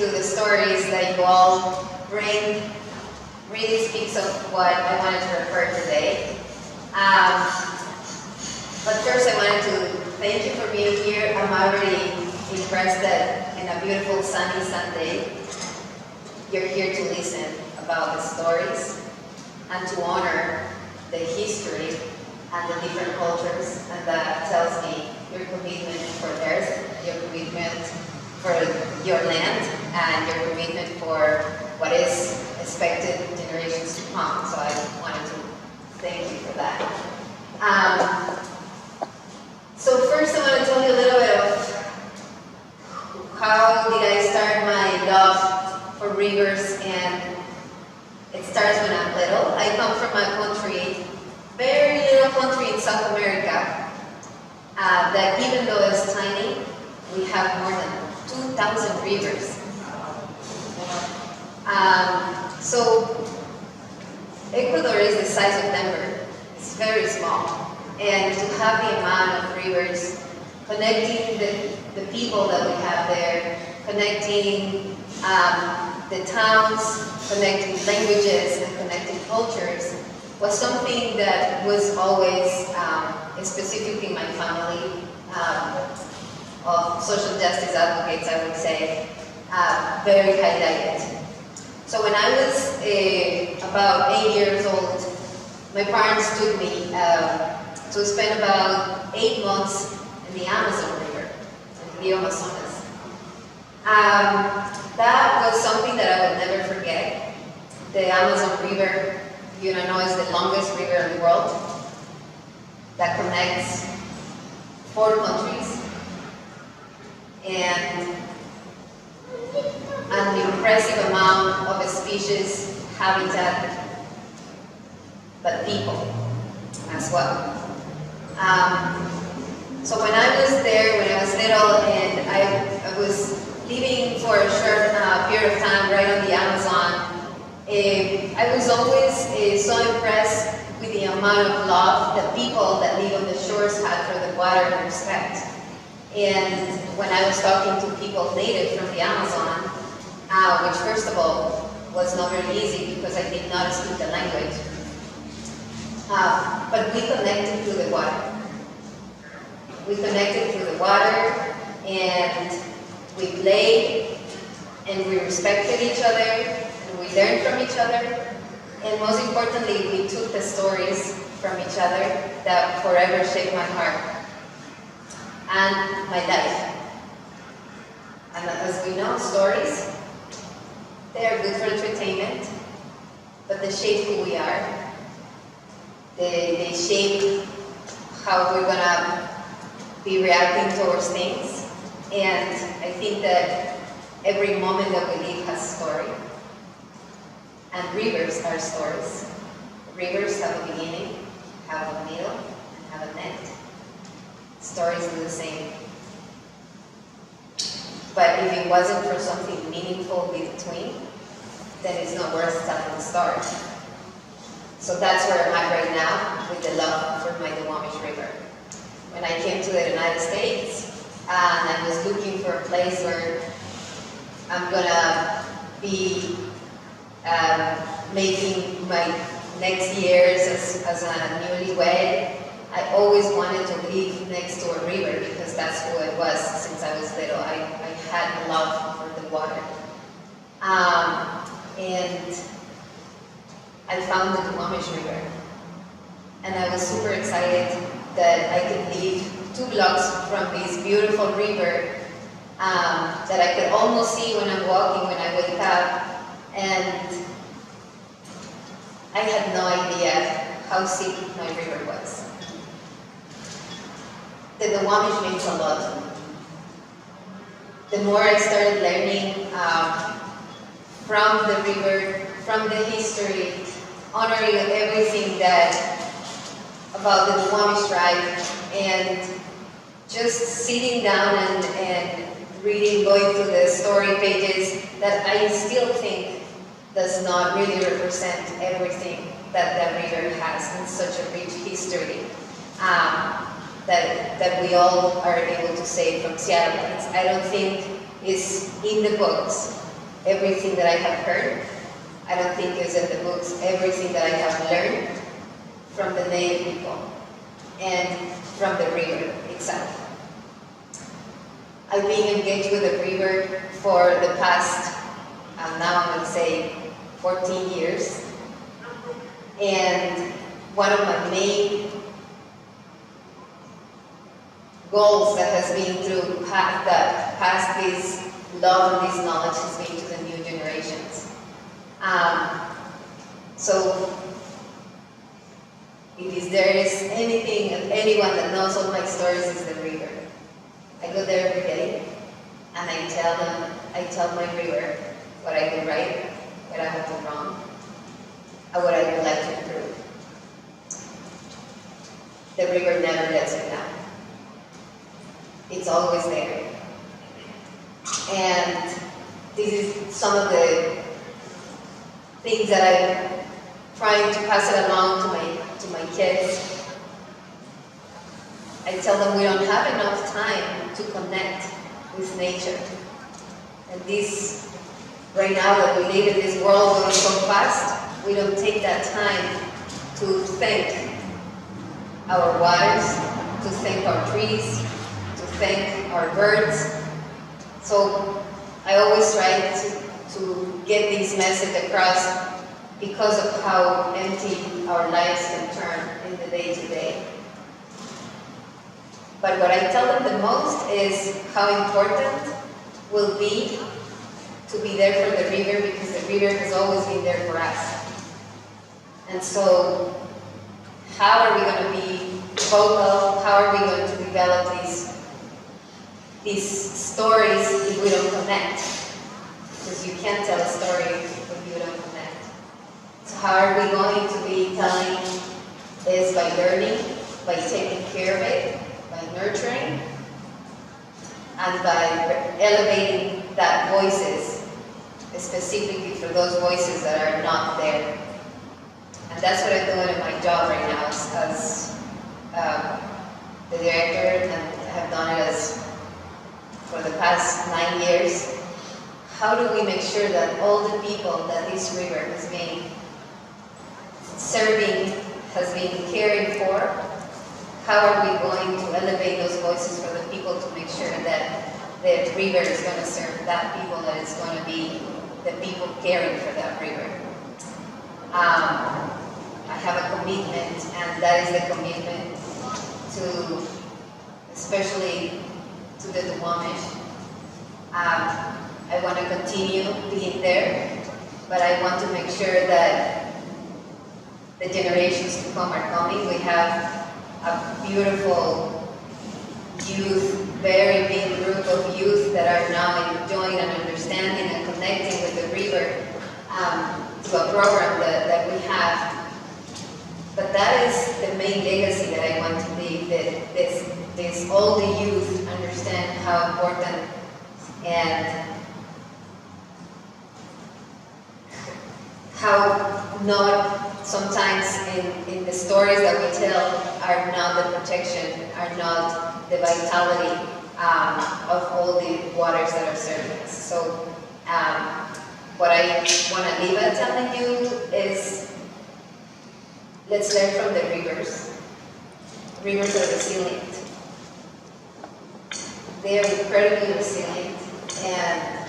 to the stories that you all bring really speaks of what I wanted to refer today. But first I wanted to thank you for being here. I'm already impressed that in a beautiful sunny Sunday, you're here to listen about the stories and to honor the history and the different cultures, and that tells me your commitment for Earth, your commitment for your land, and your commitment for what is expected generations to come. So I wanted to thank you for that. So first I want to tell you a little bit of how did I start my love for rivers, and it starts when I'm little. I come from a country, very little country in South America, that even though it's tiny, we have more than 2,000 rivers. So Ecuador is the size of Denver. It's very small. And to have the amount of rivers connecting the people that we have there, connecting the towns, connecting languages, and connecting cultures, was something that was always, specifically in my family, of social justice advocates, I would say, very highlighted. So when I was about 8 years old, my parents took me to spend about 8 months in the Amazon River, in the Amazonas. That was something that I would never forget. The Amazon River, you know, is the longest river in the world that connects 4 countries, and an impressive amount of species, habitat, but people as well. So when I was there, when I was little, and I was living for a short period of time right on the Amazon, I was always so impressed with the amount of love that people that live on the shores had for the water and respect. And when I was talking to people native from the Amazon, which first of all was not very easy because I did not speak the language, but we connected through the water. We connected through the water, and we played, and we respected each other, and we learned from each other, and most importantly, we took the stories from each other that forever shaped my heart and my life. And as we know, stories, they are good for entertainment, but they shape who we are. They shape how we're gonna be reacting towards things. And I think that every moment that we live has a story. And rivers are stories. Rivers have a beginning, have a middle, and have an end. Stories do the same. But if it wasn't for something meaningful between, then it's not worth telling the story. So that's where I'm at right now with the love for my Duwamish River. When I came to the United States, and I was looking for a place where I'm gonna be making my next years as a newlywed, I always wanted to live next to a river because that's who I was since I was little. I had a love for the water. And I found the Duwamish River. And I was super excited that I could live 2 blocks from this beautiful river that I could almost see when I'm walking, when I wake up. And I had no idea how sick my river was. The Duwamish means a lot. The more I started learning from the river, from the history, honoring everything about the Duwamish tribe, and just sitting down and reading, going through the story pages that I still think does not really represent everything that the river has in such a rich history that we all are able to say from Seattle. I don't think it's in the books. everything that I have heard. I don't think it's in the books. Everything that I have learned from the native people and from the river itself. I've been engaged with the river for the past, now I'm going to say 14 years. And one of my main goals that has been to pass this love and this knowledge has been to the new generations. So if there is anyone that knows all my stories, is the river. I go there every day and I tell my river what I did right, what I have done wrong, and what I would like to improve. The river never lets me down. It's always there. And this is some of the things that I'm trying to pass it along to my kids. I tell them we don't have enough time to connect with nature. And this, right now that we live in this world going so fast, we don't take that time to thank our waters, to thank our trees, to thank our birds. So I always try to get this message across because of how empty our lives can turn in the day-to-day. But what I tell them the most is how important will be to be there for the river, because the river has always been there for us. And so how are we going to be vocal? How are we going to develop these stories if we don't connect? Because you can't tell a story if you don't connect. So how are we going to be telling this? By learning, by taking care of it, by nurturing, and by elevating that voices, specifically for those voices that are not there. And that's what I'm doing in my job right now as the director, and I have done it for the past 9 years. How do we make sure that all the people that this river has been serving, has been caring for, how are we going to elevate those voices for the people to make sure that the river is going to serve that people, that it's going to be the people caring for that river? I have a commitment, and that is the commitment to, especially to the Duwamish. I want to continue being there, but I want to make sure that the generations to come are coming. We have a beautiful youth, very big group of youth that are now enjoying and understanding and connecting with the river to a program that we have. But that is the main legacy that I want to leave, that this all the youth understand how important and how not sometimes in the stories that we tell are not the protection, are not the vitality of all the waters that are serving us. So what I want to leave at telling you is, let's learn from the rivers. Rivers are resilient. They are incredibly resilient, and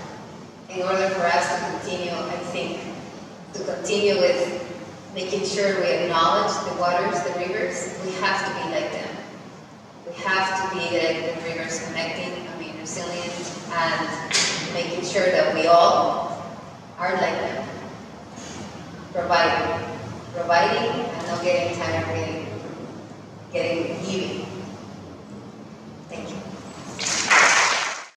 in order for us to continue, I think, to continue with making sure we acknowledge the waters, the rivers, we have to be like them. We have to be like the rivers, connecting, resilient, and making sure that we all are like them. Providing, and not getting tired of getting giving.